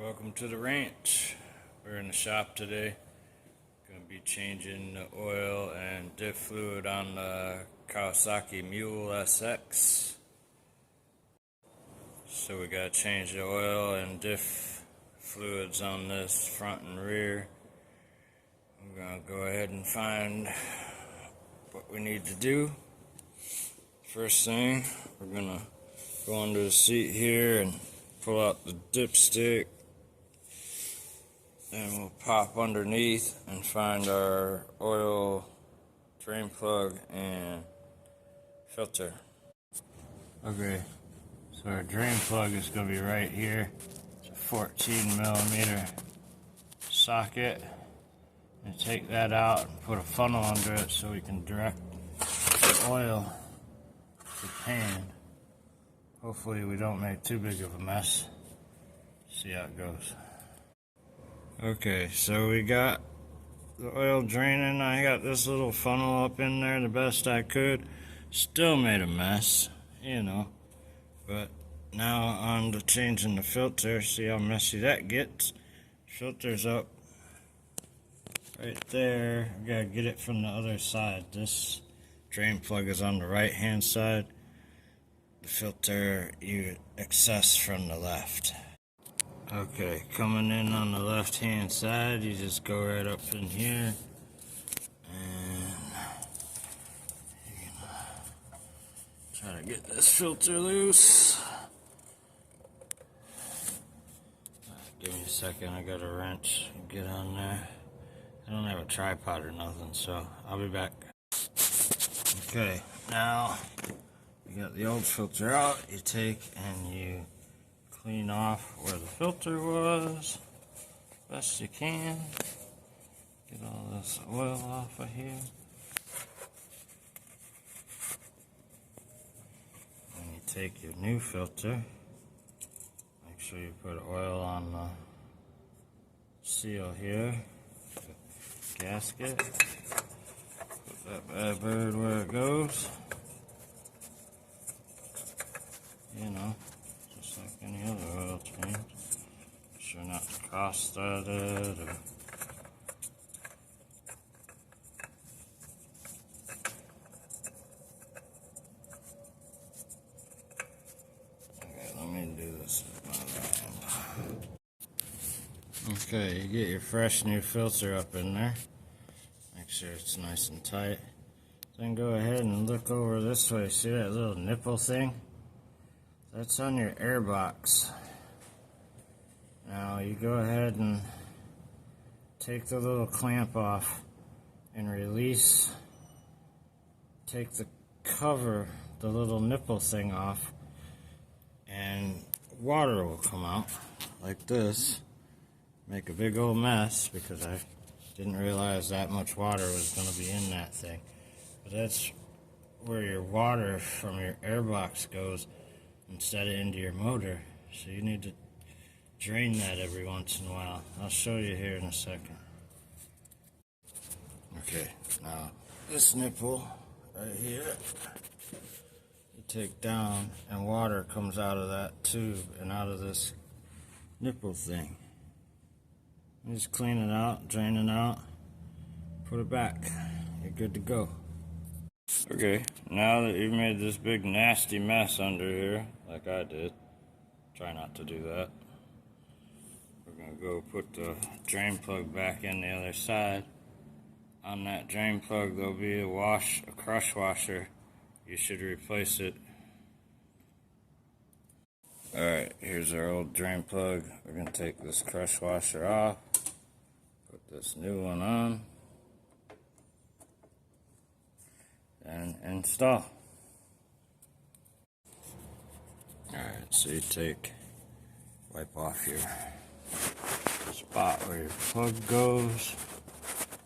Welcome to the ranch. We're in the shop today. Going to be changing the oil and diff fluid on the Kawasaki Mule Sx. So we got to change the oil and diff fluids on this front and rear. I'm going to go ahead and find what we need to do. First thing, we're going to go under the seat here and pull out the dipstick. Then we'll pop underneath and find our oil drain plug and filter. Okay, so our drain plug is going to be right here. It's a 14 millimeter socket. And take that out and put a funnel under it so we can direct the oil to the pan. Hopefully we don't make too big of a mess. See how it goes. Okay, so we got the oil draining. I got this little funnel up in there the best I could. Still made a mess, you know. But now on to changing the filter. See how messy that gets. Filter's up right there. We gotta get it from the other side. This drain plug is on the right hand side. The filter you access from the left. Okay, coming in on the left hand side, you just go right up in here and you're gonna try to get this filter loose. Give me a second, I got a wrench. Get on there. I don't have a tripod or nothing, so I'll be back. Okay, now you got the old filter out. You take and you clean off where the filter was best you can. Get all this oil off of here. And you take your new filter. Make sure you put oil on the seal here. Gasket. Put that bad bird where it goes. You know, just like any other oil change. Be sure not to cross thread it or okay, let me do this with my hand. Okay, you get your fresh new filter up in there. Make sure it's nice and tight. Then go ahead and look over this way. See that little nipple thing? That's on your air box. Now you go ahead and take the little clamp off and release. Take the cover, the little nipple thing off, and water will come out like this. Make a big old mess because I didn't realize that much water was going to be in that thing. But that's where your water from your air box goes instead of into your motor. So you need to drain that every once in a while. I'll show you here in a second. Okay, now this nipple right here, you take down and water comes out of that tube and out of this nipple thing. You just clean it out, drain it out, put it back. You're good to go. Okay, now that you've made this big nasty mess under here, like I did, try not to do that. We're going to go put the drain plug back in the other side. On that drain plug there'll be a crush washer. You should replace it. Alright, here's our old drain plug. We're going to take this crush washer off. Put this new one on. And install. Alright, so you wipe off your spot where your plug goes.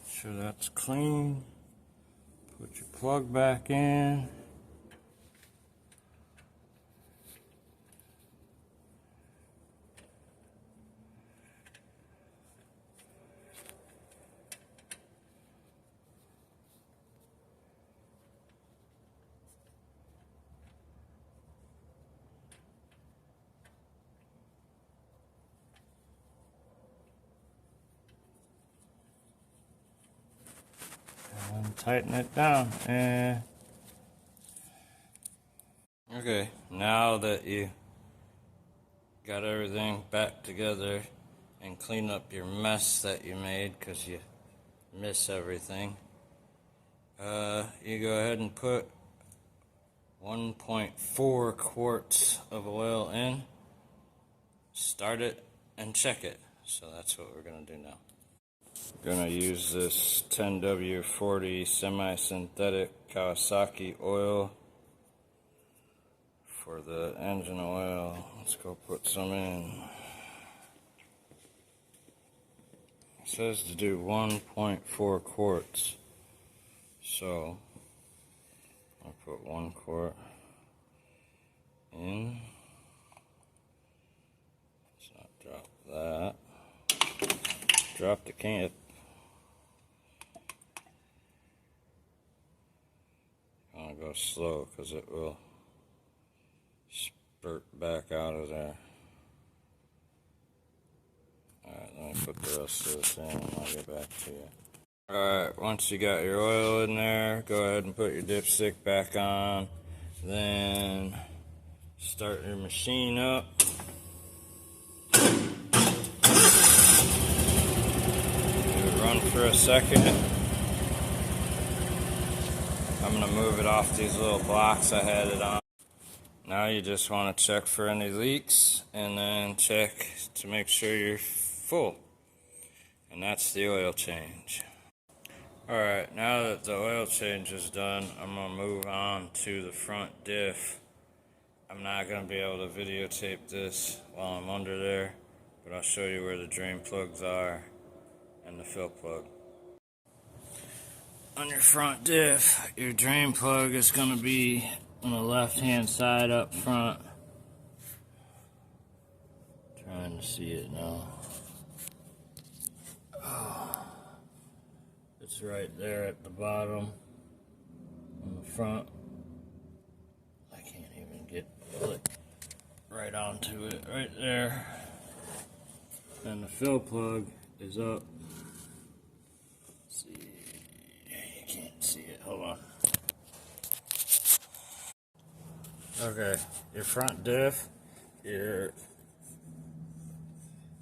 Make sure that's clean. Put your plug back in. tighten it down. And okay, now that you got everything back together and clean up your mess that you made because you miss everything, you go ahead and put 1.4 quarts of oil in, start it, and check it. So that's what we're going to do now. We're going to use this 10W40 semi-synthetic Kawasaki oil for the engine oil. Let's go put some in. It says to do 1.4 quarts. So I'll put 1 quart in. Let's not drop that. Drop the can. You want to go slow because it will spurt back out of there. Alright, let me put the rest of this in and I'll get back to you. Alright, once you got your oil in there, go ahead and put your dipstick back on. Then start your machine up. Run for a second. I'm going to move it off these little blocks I had it on. Now you just want to check for any leaks and then check to make sure you're full. And that's the oil change. Alright, now that the oil change is done, I'm going to move on to the front diff. I'm not going to be able to videotape this while I'm under there, but I'll show you where the drain plugs are and the fill plug. On your front diff, your drain plug is going to be on the left hand side up front. Trying to see it now. It's right there at the bottom on the front. I can't even get right onto it right there. And the fill plug is up. Let's see, you can't see it. Hold on. Okay, your front diff, your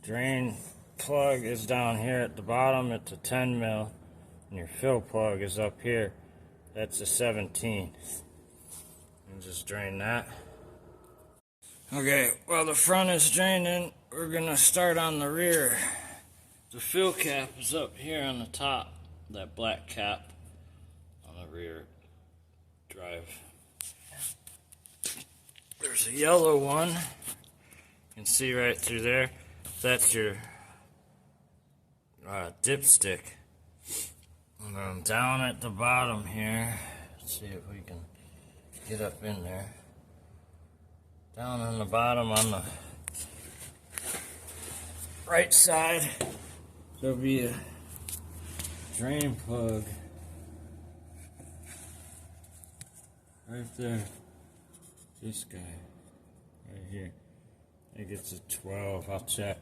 drain plug is down here at the bottom. It's a 10 mil, and your fill plug is up here. That's a 17. And just drain that. Okay, while the front is draining, we're gonna start on the rear. The fill cap is up here on the top, that black cap on the rear drive. There's a yellow one. You can see right through there. That's your dipstick. And then down at the bottom here, let's see if we can get up in there. Down on the bottom on the right side, there'll be a drain plug right there. This guy right here. I think it's a 12. I'll check.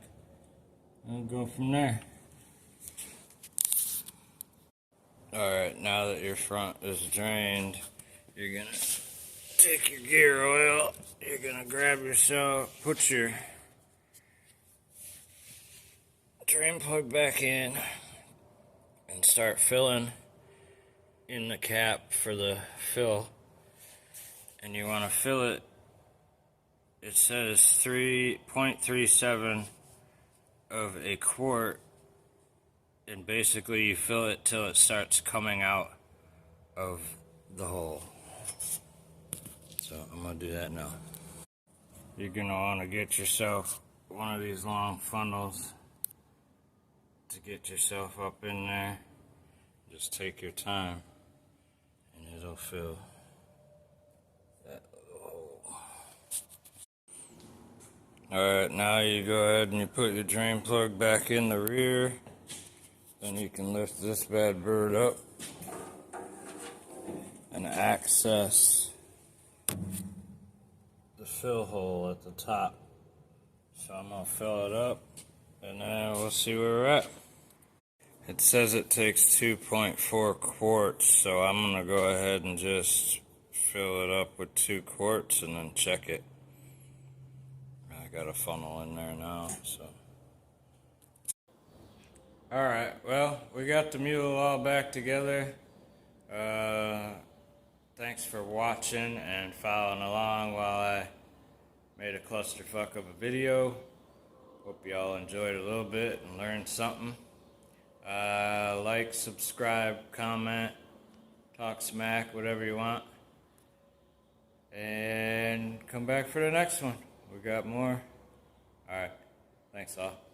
I'll go from there. Alright, now that your front is drained, you're gonna take your gear oil, you're gonna grab yourself, put your drain plug back in, and start filling in the cap for the fill. And you want to fill it, it says 3.37 of a quart, and basically you fill it till it starts coming out of the hole. So I'm going to do that now. You're going to want to get yourself one of these long funnels to get yourself up in there. Just take your time and it'll fill that little hole. Alright, now you go ahead and you put your drain plug back in the rear. Then you can lift this bad bird up and access the fill hole at the top. So I'm going to fill it up and then we'll see where we're at. It says it takes 2.4 quarts, so I'm going to go ahead and just fill it up with 2 quarts and then check it. I got a funnel in there now, so. Alright, well, we got the mule all back together. Thanks for watching and following along while I made a clusterfuck of a video. Hope y'all enjoyed a little bit and learned something. Like, subscribe, comment, talk smack, whatever you want. And come back for the next one. We got more. Alright, thanks all.